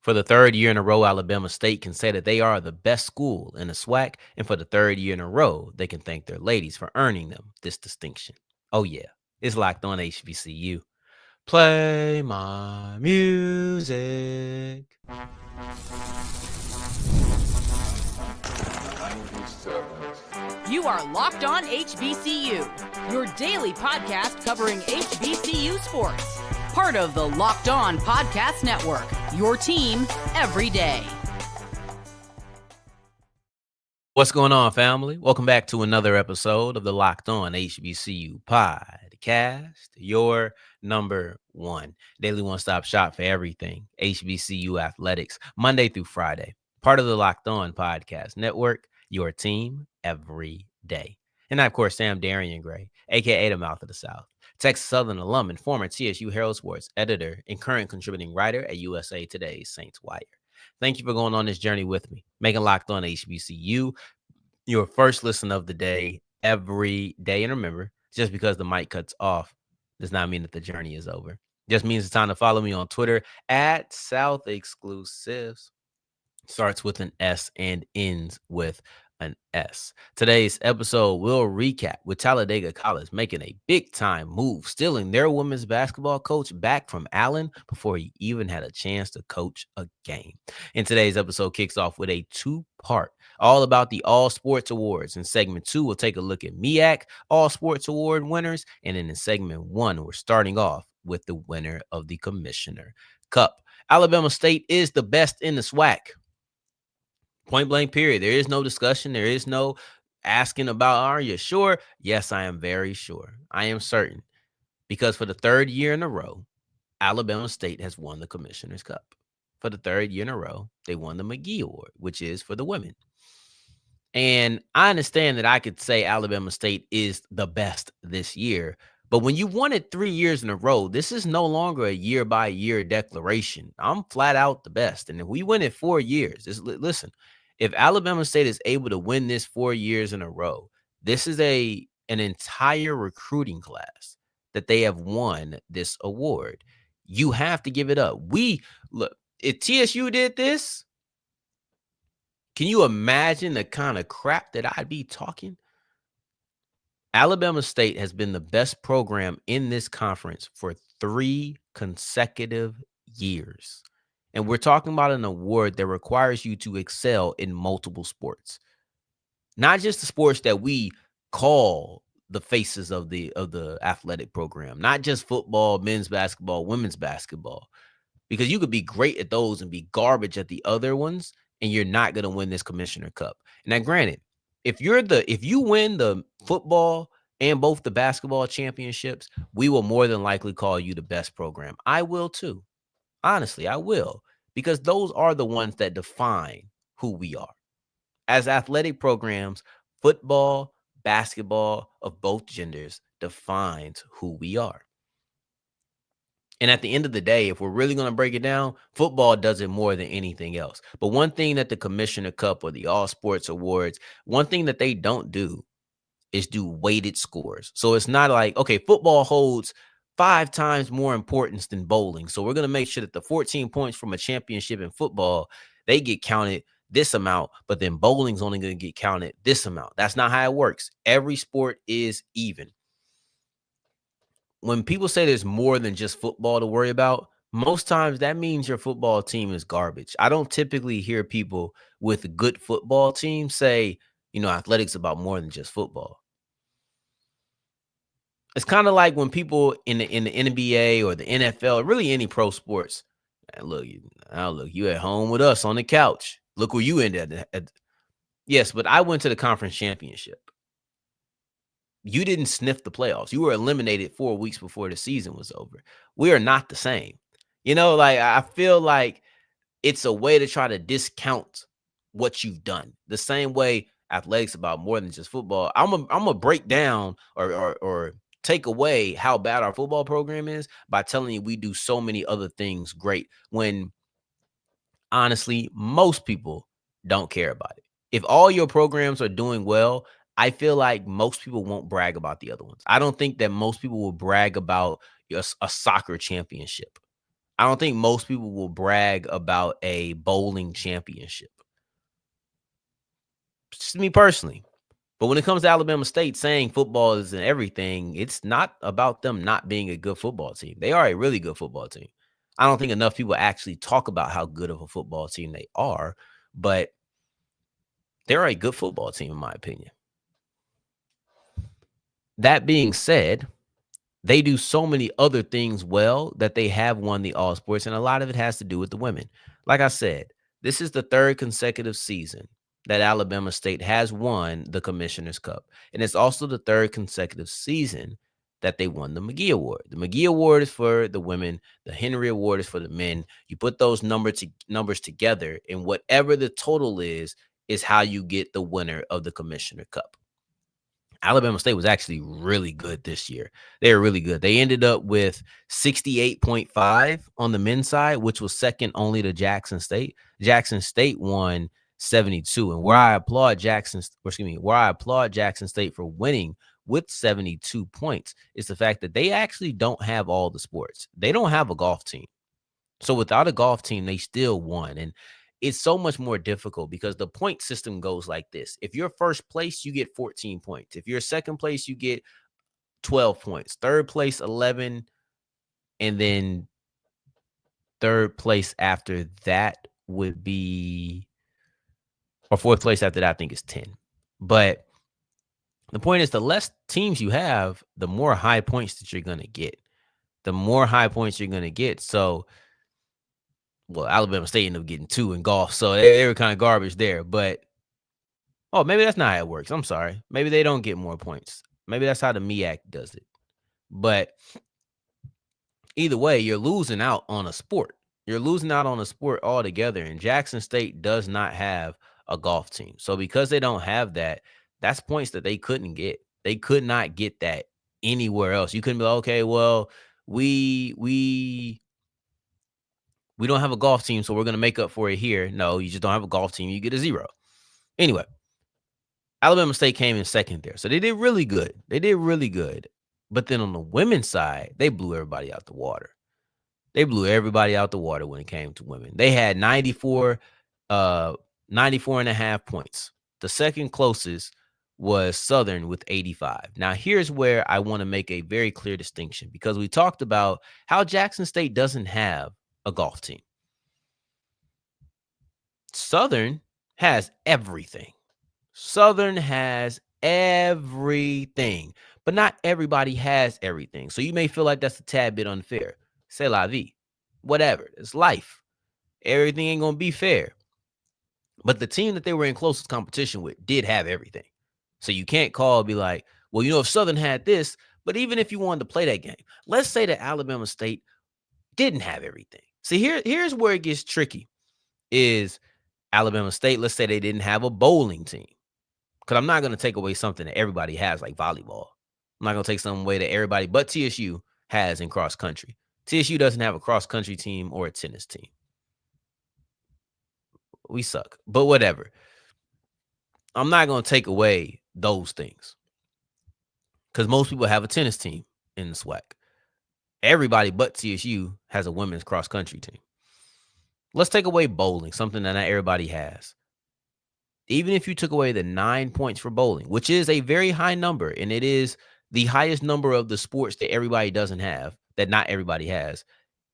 For the third year in a row, Alabama State can say that they are the best school in the SWAC, and for the third year in a row, they can thank their ladies for earning them this distinction. Oh yeah, it's Locked On HBCU. Play my music. You are Locked On HBCU, your daily podcast covering HBCU sports. Part of the Locked On Podcast Network, your team every day. What's going on, family? Welcome back to another episode of the Locked On HBCU podcast, your number one daily one-stop shop for everything HBCU athletics, Monday through Friday. Part of the Locked On Podcast Network, your team every day. And I, of course, am Darrion Gray, a.k.a. the Mouth of the South, Texas Southern alum and former TSU Herald Sports editor and current contributing writer at USA Today's Saints Wire. Thank you for going on this journey with me, making Locked On HBCU your first listen of the day every day. And remember, just because the mic cuts off does not mean that the journey is over. Just means it's time to follow me on Twitter at South Exclusives. Starts with an S and ends with an S. Today's episode will recap with Talladega College making a big-time move, stealing their women's basketball coach back from Allen before he even had a chance to coach a game. And today's episode kicks off with a two-part, all about the All Sports Awards. In segment 2, we'll take a look at MEAC All Sports Award winners. And then in segment 1, we're starting off with the winner of the Commissioner Cup. Alabama State is the best in the SWAC. Point blank, period. There is no discussion. There is no asking about, are you sure? Yes, I am very sure. I am certain. Because for the third year in a row, Alabama State has won the Commissioners Cup. For the third year in a row, they won the McGee Award, which is for the women. And I understand that I could say Alabama State is the best this year. But when you won it 3 years in a row, this is no longer a year-by-year declaration. I'm flat out the best. And if we win it 4 years, listen, if Alabama State is able to win this 4 years in a row, this is an entire recruiting class that they have won this award. You have to give it up. Look, if TSU did this, can you imagine the kind of crap that I'd be talking? Alabama State has been the best program in this conference for 3 consecutive years. And we're talking about an award that requires you to excel in multiple sports. Not just the sports that we call the faces of the athletic program. Not just football, men's basketball, women's basketball. Because you could be great at those and be garbage at the other ones, and you're not going to win this Commissioner Cup. Now, granted, if you win the football and both the basketball championships, we will more than likely call you the best program. I will too. Honestly, I will, because those are the ones that define who we are. As athletic programs, football, basketball of both genders defines who we are. And at the end of the day, if we're really going to break it down, football does it more than anything else. But one thing that the Commissioner Cup or the All Sports Awards, one thing that they don't do is do weighted scores. So it's not like, okay, football holds 5 times more importance than bowling. So we're going to make sure that the 14 points from a championship in football, they get counted this amount, but then bowling's only going to get counted this amount. That's not how it works. Every sport is even. When people say there's more than just football to worry about, most times that means your football team is garbage. I don't typically hear people with good football teams say, athletics about more than just football. It's kind of like when people in the NBA or the NFL, really any pro sports, look, you at home with us on the couch. Look where you ended at. Yes, but I went to the conference championship. You didn't sniff the playoffs. You were eliminated 4 weeks before the season was over. We are not the same. I feel like it's a way to try to discount what you've done. The same way athletics about more than just football. I'm gonna break down or take away how bad our football program is by telling you we do so many other things great when honestly most people don't care about it. If all your programs are doing well, I feel like most people won't brag about the other ones. I don't think that most people will brag about a soccer championship. I don't think most people will brag about a bowling championship. Just me personally. But when it comes to Alabama State saying football isn't everything, it's not about them not being a good football team. They are a really good football team. I don't think enough people actually talk about how good of a football team they are, but they're a good football team, in my opinion. That being said, they do so many other things well that they have won the all sports, and a lot of it has to do with the women. Like I said, this is the third consecutive season that Alabama State has won the Commissioners Cup, and it's also the third consecutive season that they won the McGee Award. The McGee Award is for the women, the Henry Award is for the men. You put those numbers together, and whatever the total is how you get the winner of the Commissioner Cup. Alabama State was actually really good this year. They were really good. They ended up with 68.5 on the men's side, which was second only to Jackson State. Jackson State won 72. And where I applaud Jackson State for winning with 72 points is the fact that they actually don't have all the sports. They don't have a golf team. So without a golf team, they still won. And it's so much more difficult because the point system goes like this. If you're first place, you get 14 points. If you're second place, you get 12 points. Third place, 11. And then third place after that would be, or fourth place after that, I think is 10. But the point is, the less teams you have, the more high points that you're going to get. The more high points you're going to get. So, well, Alabama State ended up getting 2 in golf, so they were kind of garbage there. But, oh, maybe that's not how it works. I'm sorry. Maybe they don't get more points. Maybe that's how the MEAC does it. But either way, you're losing out on a sport. You're losing out on a sport altogether, and Jackson State does not have a golf team. So because they don't have that, that's points that they couldn't get. They could not get that anywhere else. You couldn't be like, okay, well, we don't have a golf team, so we're going to make up for it here. No, you just don't have a golf team. You get a 0. Anyway, Alabama State came in second there. So they did really good. They did really good. But then on the women's side, they blew everybody out the water. They blew everybody out the water when it came to women. They had 94 and a half points. The second closest was Southern with 85. Now, here's where I want to make a very clear distinction, because we talked about how Jackson State doesn't have a golf team. Southern has everything. Southern has everything, but not everybody has everything. So you may feel like that's a tad bit unfair. C'est la vie. Whatever. It's life. Everything ain't going to be fair. But the team that they were in closest competition with did have everything. So you can't be like, well, if Southern had this, but even if you wanted to play that game, let's say that Alabama State didn't have everything. See, here's where it gets tricky is Alabama State, let's say they didn't have a bowling team. Because I'm not going to take away something that everybody has, like volleyball. I'm not going to take something away that everybody but TSU has in cross country. TSU doesn't have a cross country team or a tennis team. We suck, but whatever. I'm not going to take away those things because most people have a tennis team in the SWAC. Everybody but TSU has a women's cross country team. Let's take away bowling, something that not everybody has. Even if you took away the 9 points for bowling, which is a very high number, and it is the highest number of the sports that everybody doesn't have, that not everybody has,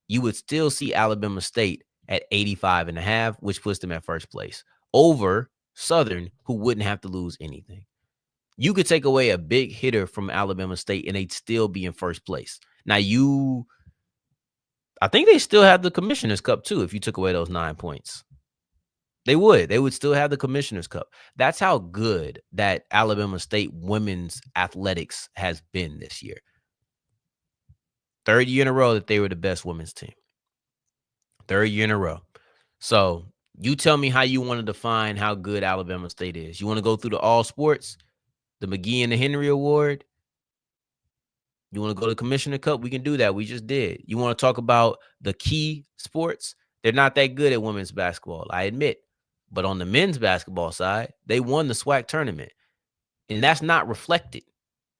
you would still see Alabama State at 85 and a half, which puts them at first place over Southern, who wouldn't have to lose anything. You could take away a big hitter from Alabama State and they'd still be in first place. Now, I think they still have the Commissioners Cup too if you took away those 9 points. They would still have the Commissioners Cup. That's how good that Alabama State women's athletics has been this year. Third year in a row that they were the best women's team. Third year in a row. So you tell me how you want to define how good Alabama State is. You want to go through the all sports, the McGee and the Henry Award? You want to go to the Commissioner Cup? We can do that. We just did. You want to talk about the key sports? They're not that good at women's basketball, I admit. But on the men's basketball side, they won the SWAC tournament. And that's not reflected.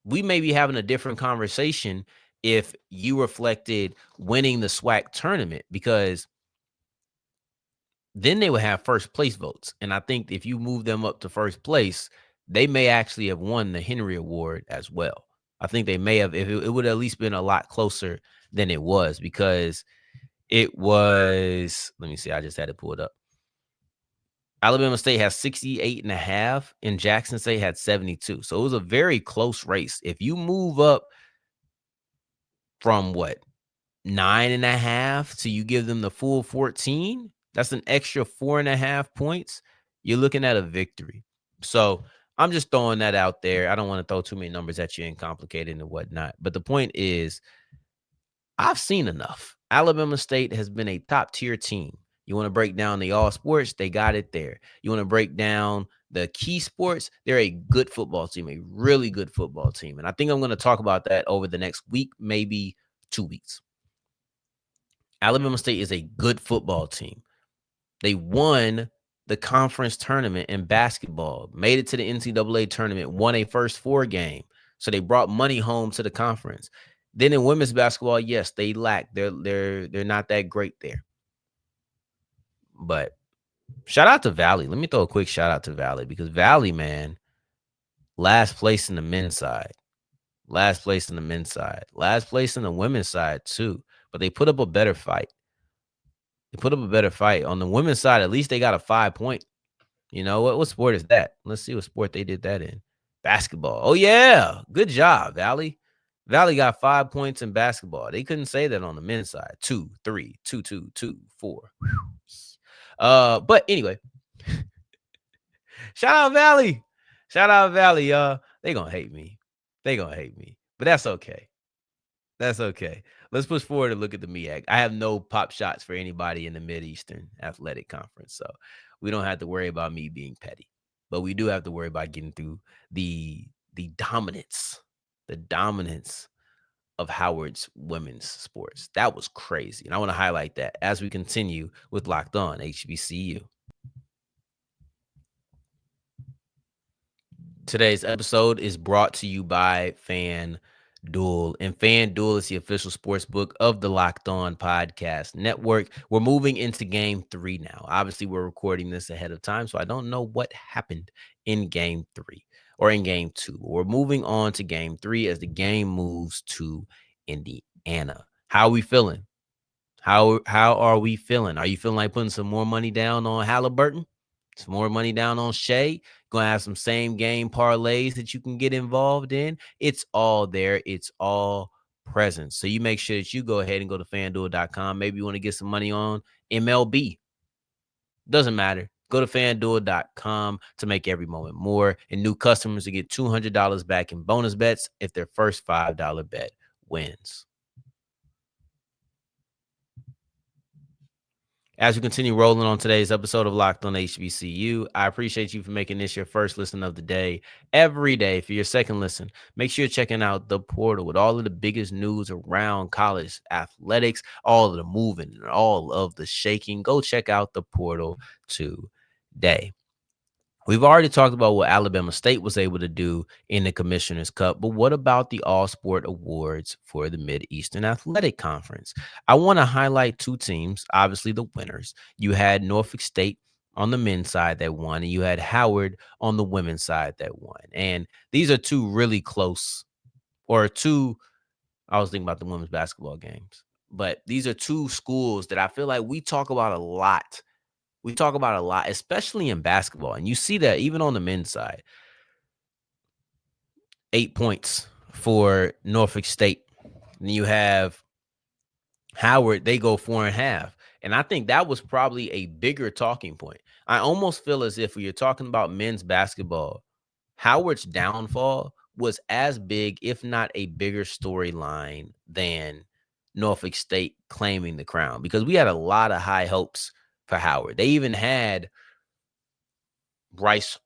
We may be having a different conversation if you reflected winning the SWAC tournament, because then they would have first place votes. And I think if you move them up to first place, they may actually have won the Henry Award as well. I think they may have, if it would have at least been a lot closer than it was, because it was, let me see, I just had to pull it up. Alabama State has 68.5 and Jackson State had 72. So it was a very close race. If you move up from 9.5 to you give them the full 14, that's an extra 4.5 points. You're looking at a victory. So I'm just throwing that out there. I don't want to throw too many numbers at you and complicated and whatnot. But the point is, I've seen enough. Alabama State has been a top tier team. You want to break down the all sports, they got it there. You want to break down the key sports, they're a good football team, a really good football team. And I think I'm going to talk about that over the next week, maybe 2 weeks. Alabama State is a good football team. They won the conference tournament in basketball, made it to the NCAA tournament, won a first 4 game. So they brought money home to the conference. Then in women's basketball, yes, they lack. They're not that great there. But shout out to Valley. Let me throw a quick shout out to Valley, because Valley, man, last place in the men's side. Last place in the men's side. Last place in the women's side too. But they put up a better fight. They put up a better fight. On the women's side, at least they got a 5-point. You know, what sport is that? Let's see what sport they did that in. Basketball. Oh, yeah. Good job, Valley. Valley got 5 points in basketball. They couldn't say that on the men's side. 2, 3, 2, 2, 2, 4. But anyway, shout out Valley. Shout out Valley, y'all. They gonna hate me. But that's okay. That's okay. Let's push forward and look at the MEAC. I have no pop shots for anybody in the Mid-Eastern Athletic Conference, so we don't have to worry about me being petty. But we do have to worry about getting through the dominance of Howard's women's sports. That was crazy, and I want to highlight that as we continue with Locked On HBCU. Today's episode is brought to you by FanDuel, and FanDuel is the official sports book of the Locked On Podcast Network. We're moving into Game 3 now. Obviously, we're recording this ahead of time, so I don't know what happened in Game 3 or in Game 2. We're moving on to Game 3 as the game moves to Indiana. How are we feeling? How are we feeling? Are you feeling like putting some more money down on Halliburton? Some more money down on Shea? Going to have some same game parlays that you can get involved in. It's all there. It's all present. So you make sure that you go ahead and go to FanDuel.com. Maybe you want to get some money on MLB. Doesn't matter. Go to FanDuel.com to make every moment more. And new customers will get $200 back in bonus bets if their first $5 bet wins. As we continue rolling on today's episode of Locked On HBCU, I appreciate you for making this your first listen of the day. Every day, for your second listen, make sure you're checking out the portal with all of the biggest news around college athletics, all of the moving, and all of the shaking. Go check out the portal today. We've already talked about what Alabama State was able to do in the Commissioners Cup, but what about the All-Sport Awards for the Mid-Eastern Athletic Conference? I want to highlight 2 teams, obviously the winners. You had Norfolk State on the men's side that won, and you had Howard on the women's side that won. And these are 2 really close, or 2, I was thinking about the women's basketball games, but these are 2 schools that I feel like we talk about a lot. We talk about a lot, especially in basketball. And you see that even on the men's side. 8 points for Norfolk State. And you have Howard, they go 4.5. And I think that was probably a bigger talking point. I almost feel as if when you're talking about men's basketball, Howard's downfall was as big, if not a bigger storyline than Norfolk State claiming the crown, because we had a lot of high hopes for Howard. They even had Bryce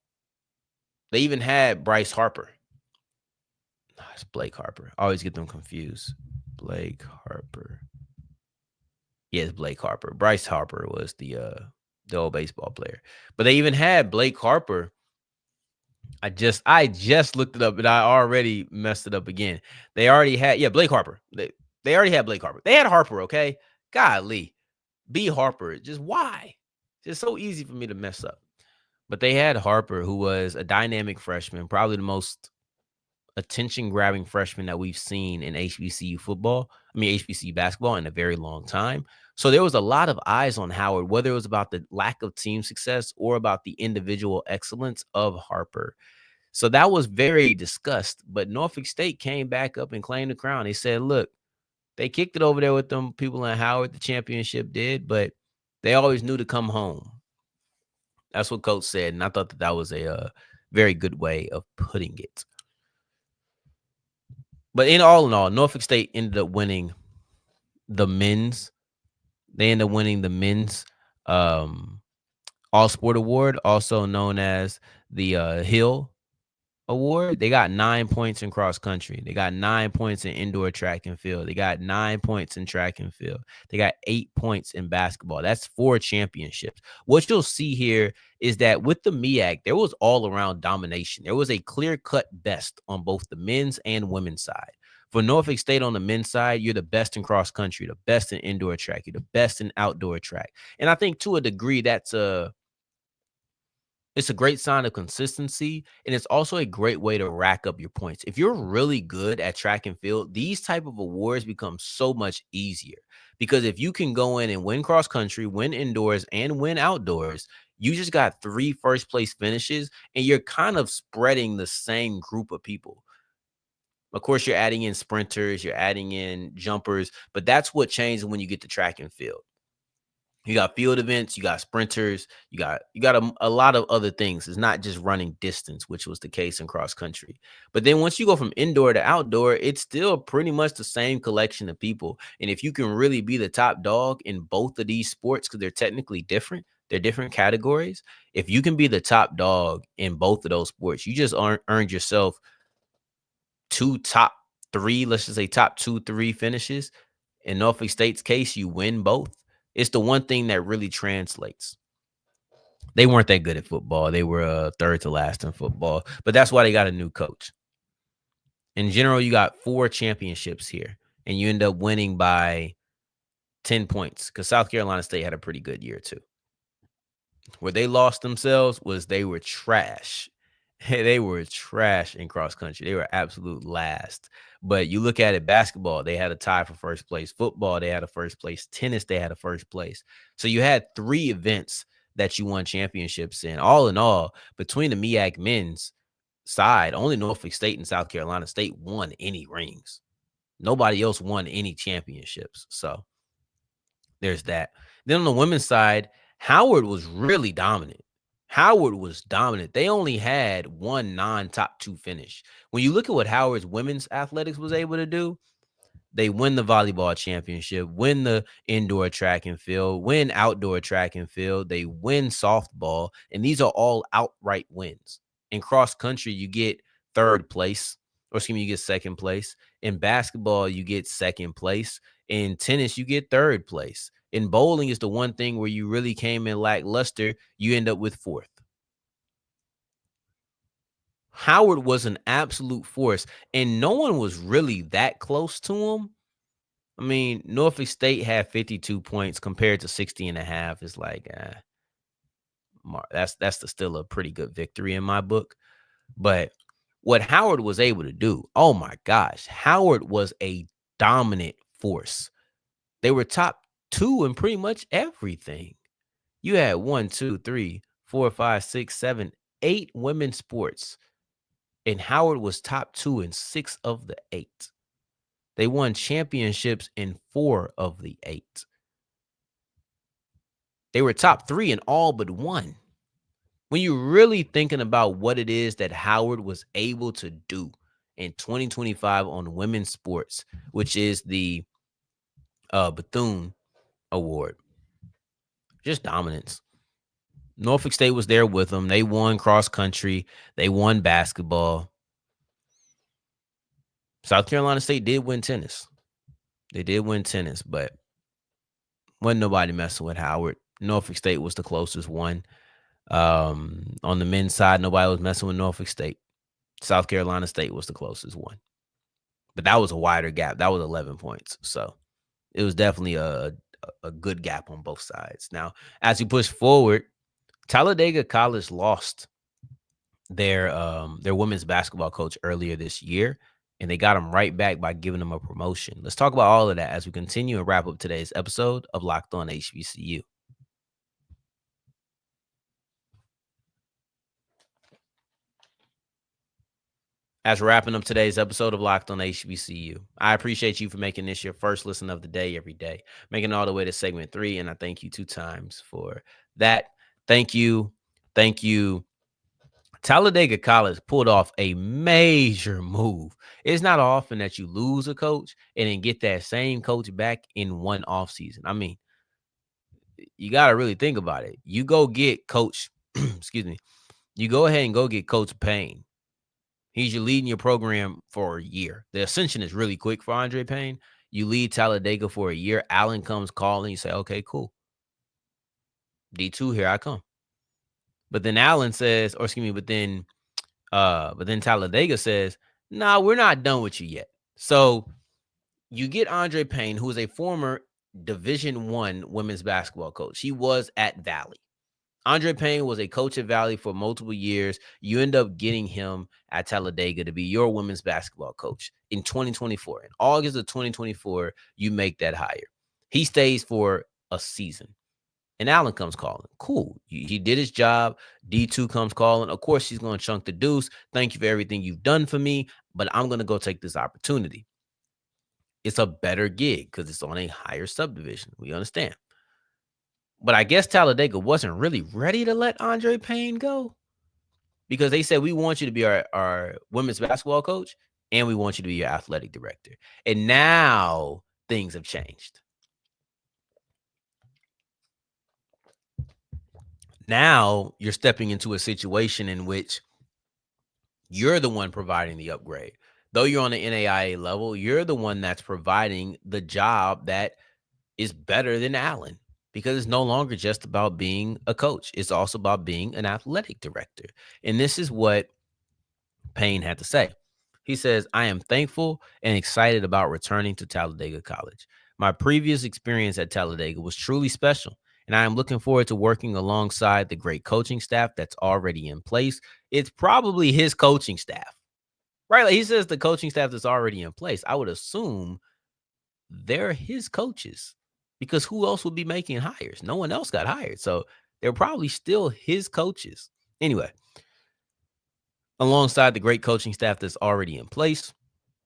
Harper. It's Blake Harper. I always get them confused. Blake Harper. Yeah, it's Blake Harper. Bryce Harper was the old baseball player. But they even had Blake Harper I just looked it up, and I already messed it up again. They already had Blake Harper. They already had Blake Harper. They had Harper, okay? Golly. B Harper. Just why? It's so easy for me to mess up. But they had Harper, who was a dynamic freshman, probably the most attention-grabbing freshman that we've seen in HBCU football. I mean, HBCU basketball in a very long time. So there was a lot of eyes on Howard, whether it was about the lack of team success or about the individual excellence of Harper. So that was very discussed. But Norfolk State came back up and claimed the crown. They said, look, they kicked it over there with them people in Howard. The championship did, but they always knew to come home. That's what Coach said, and I thought that was a very good way of putting it. But in all, Norfolk State ended up winning the men's. They ended up winning the men's All-Sport Award, also known as the Hill Award. They got 9 points in cross country. They got 9 points in indoor track and field. They got 9 points in track and field. They got 8 points in basketball. That's 4 championships. What you'll see here is that with the MEAC, there was all around domination. There was a clear-cut best on both the men's and women's side. For Norfolk State on the men's side, you're the best in cross country, the best in indoor track, you're the best in outdoor track. And I think to a degree it's a great sign of consistency, and it's also a great way to rack up your points. If you're really good at track and field, these type of awards become so much easier, because if you can go in and win cross country, win indoors, and win outdoors, you just got 3 first place finishes, and you're kind of spreading the same group of people. Of course, you're adding in sprinters, you're adding in jumpers, but that's what changes when you get to track and field. You got field events, you got sprinters, you got a lot of other things. It's not just running distance, which was the case in cross country. But then once you go from indoor to outdoor, it's still pretty much the same collection of people. And if you can really be the top dog in both of these sports, because they're technically different, they're different categories. If you can be the top dog in both of those sports, you just earned yourself 2 top 3, let's just say top 2, 3 finishes. In Norfolk State's case, you win both. It's the one thing that really translates. They weren't that good at football. They were third to last in football, but that's why they got a new coach. In general, you got 4 championships here, and you end up winning by 10 points, because South Carolina State had a pretty good year too. Where they lost themselves was they were trash. They were trash in cross country. They were absolute last. But you look at it, basketball, they had a tie for first place. Football, they had a first place. Tennis, they had a first place. So you had 3 events that you won championships in. All in all, between the MEAC men's side, only Norfolk State and South Carolina State won any rings. Nobody else won any championships. So there's that. Then on the women's side, Howard was really dominant. They only had 1 non-top 2 finish. When you look at what Howard's women's athletics was able to do, they win the volleyball championship, win the indoor track and field, win outdoor track and field, they win softball, and these are all outright wins. In cross country, you get third place, or excuse me, you get second place. In basketball, you get second place. In tennis, you get third place. In bowling is the one thing where you really came in lackluster, you end up with 4th. Howard was an absolute force, and no one was really that close to him. I mean, Norfolk State had 52 points compared to 60 and a half. It's like, that's still a pretty good victory in my book. But what Howard was able to do, oh my gosh, Howard was a dominant force. They were top 2 in pretty much everything. You had 1, 2, 3, 4, 5, 6, 7, 8 women's sports, and Howard was top 2 in 6 of the 8. They won championships in 4 of the 8. They were top 3 in all but 1. When you're really thinking about what it is that Howard was able to do in 2025 on women's sports, which is the Bethune Award, just dominance. Norfolk State was there with them. They won cross country. They won basketball. South Carolina State did win tennis. They did win tennis, but wasn't nobody messing with Howard. Norfolk State was the closest one. On the men's side, nobody was messing with Norfolk State. South Carolina State was the closest one, but that was a wider gap. That was 11 points. So it was definitely a good gap on both sides. Now, as you push forward, Talladega College lost their women's basketball coach earlier this year, and they got him right back by giving him a promotion. Let's talk about all of that as we continue and wrap up today's episode of Locked On HBCU. As we're wrapping up today's episode of Locked On HBCU, I appreciate you for making this your first listen of the day every day, making it all the way to segment 3, and I thank you 2 times for that. Thank you. Thank you. Talladega College pulled off a major move. It's not often that you lose a coach and then get that same coach back in one offseason. I mean, you got to really think about it. You go get Coach, excuse me, you go ahead and go get Coach Payne. He's your leading your program for a year. The ascension is really quick for Andre Payne. You lead Talladega for a year. Allen comes calling. You say, okay, cool. D2, here I come. But then Allen says, or excuse me, but then Talladega says, nah, we're not done with you yet. So you get Andre Payne, who is a former Division I women's basketball coach. He was at Valley. Andre Payne was a coach at Valley for multiple years. You end up getting him at Talladega to be your women's basketball coach in 2024. In August of 2024, you make that hire. He stays for a season. And Allen comes calling. Cool. He did his job. D2 comes calling. Of course, she's going to chunk the deuce. Thank you for everything you've done for me, but I'm going to go take this opportunity. It's a better gig because it's on a higher subdivision. We understand. But I guess Talladega wasn't really ready to let Andre Payne go because they said, we want you to be our women's basketball coach and we want you to be your athletic director. And now things have changed. Now you're stepping into a situation in which you're the one providing the upgrade. Though you're on the NAIA level, you're the one that's providing the job that is better than Allen because it's no longer just about being a coach. It's also about being an athletic director. And this is what Payne had to say. He says, I am thankful and excited about returning to Talladega College. My previous experience at Talladega was truly special, and I am looking forward to working alongside the great coaching staff that's already in place. It's probably his coaching staff, right? Like he says the coaching staff that's already in place. I would assume they're his coaches because who else would be making hires? No one else got hired. So they're probably still his coaches. Anyway, alongside the great coaching staff that's already in place,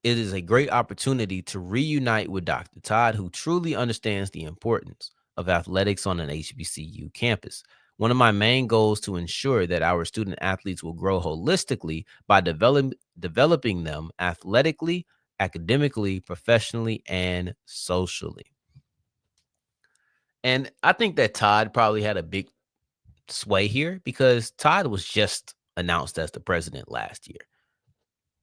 it is a great opportunity to reunite with Dr. Todd, who truly understands the importance of athletics on an HBCU campus. One of my main goals is to ensure that our student athletes will grow holistically by developing them athletically, academically, professionally, and socially. And I think that Todd probably had a big sway here because Todd was just announced as the president last year.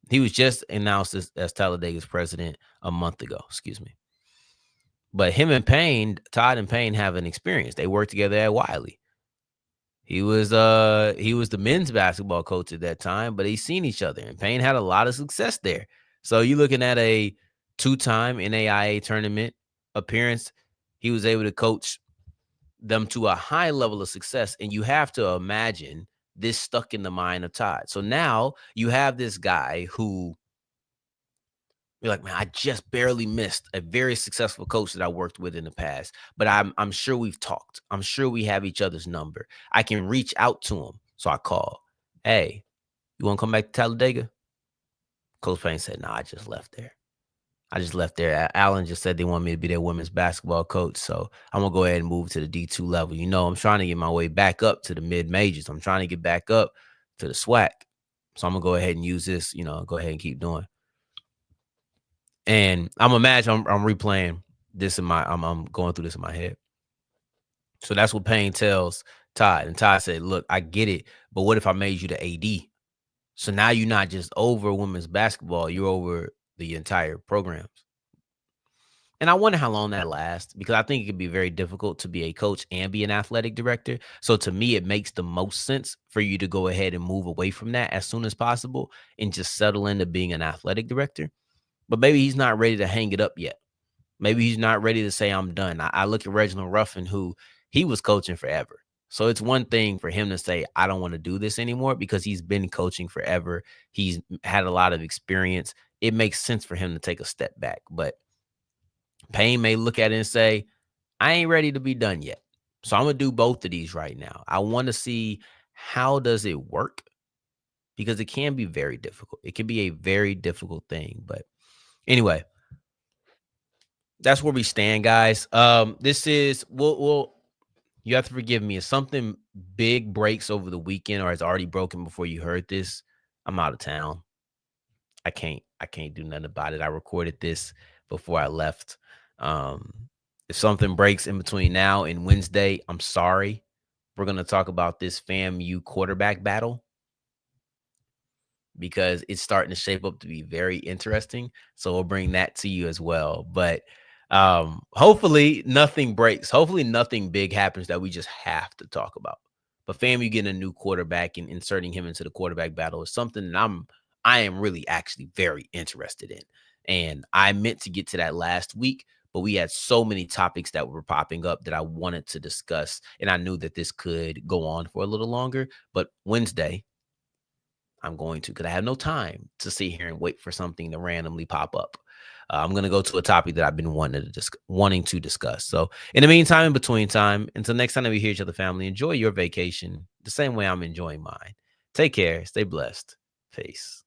He was just announced as Talladega's president a month ago, excuse me. But him and Payne, Todd and Payne have an experience. They worked together at Wiley. He was the men's basketball coach at that time, but he's seen each other, and Payne had a lot of success there. So you're looking at a 2-time NAIA tournament appearance. He was able to coach them to a high level of success, and you have to imagine this stuck in the mind of Todd. So now you have this guy who you're like, man, I just barely missed a very successful coach that I worked with in the past, but I'm sure we've talked. I'm sure we have each other's number. I can reach out to him. So I call, hey, you want to come back to Talladega? Coach Payne said, no, I just left there. Allen just said they want me to be their women's basketball coach. So I'm going to go ahead and move to the D2 level. You know, I'm trying to get my way back up to the mid-majors. I'm trying to get back up to the SWAC. So I'm going to go ahead and use this, go ahead and keep doing. And I'm replaying this I'm going through this in my head. So that's what Payne tells Todd. And Todd said, look, I get it, but what if I made you the AD? So now you're not just over women's basketball, you're over the entire programs. And I wonder how long that lasts, because I think it could be very difficult to be a coach and be an athletic director. So to me, it makes the most sense for you to go ahead and move away from that as soon as possible and just settle into being an athletic director. But maybe he's not ready to hang it up yet. Maybe he's not ready to say, I'm done. I look at Reginald Ruffin, who he was coaching forever. So it's one thing for him to say, I don't want to do this anymore, because he's been coaching forever. He's had a lot of experience. It makes sense for him to take a step back. But Payne may look at it and say, I ain't ready to be done yet. So I'm going to do both of these right now. I want to see, how does it work? Because it can be very difficult. It can be a very difficult thing. But anyway, that's where we stand, guys. This is, we'll you have to forgive me if something big breaks over the weekend or has already broken before you heard this. I'm out of town. I can't do nothing about it. I recorded this before I left. Um, if something breaks in between now and Wednesday, I'm sorry. We're gonna talk about this FAMU quarterback battle, because it's starting to shape up to be very interesting. So we'll bring that to you as well. But hopefully nothing breaks. Hopefully nothing big happens that we just have to talk about. But FAMU getting a new quarterback and inserting him into the quarterback battle is something that I am really actually very interested in. And I meant to get to that last week, but we had so many topics that were popping up that I wanted to discuss. And I knew that this could go on for a little longer. But Wednesday, I'm going to, because I have no time to sit here and wait for something to randomly pop up. I'm going to go to a topic that I've been wanting to discuss. So in the meantime, in between time, until next time that we hear each other, family, enjoy your vacation the same way I'm enjoying mine. Take care. Stay blessed. Peace.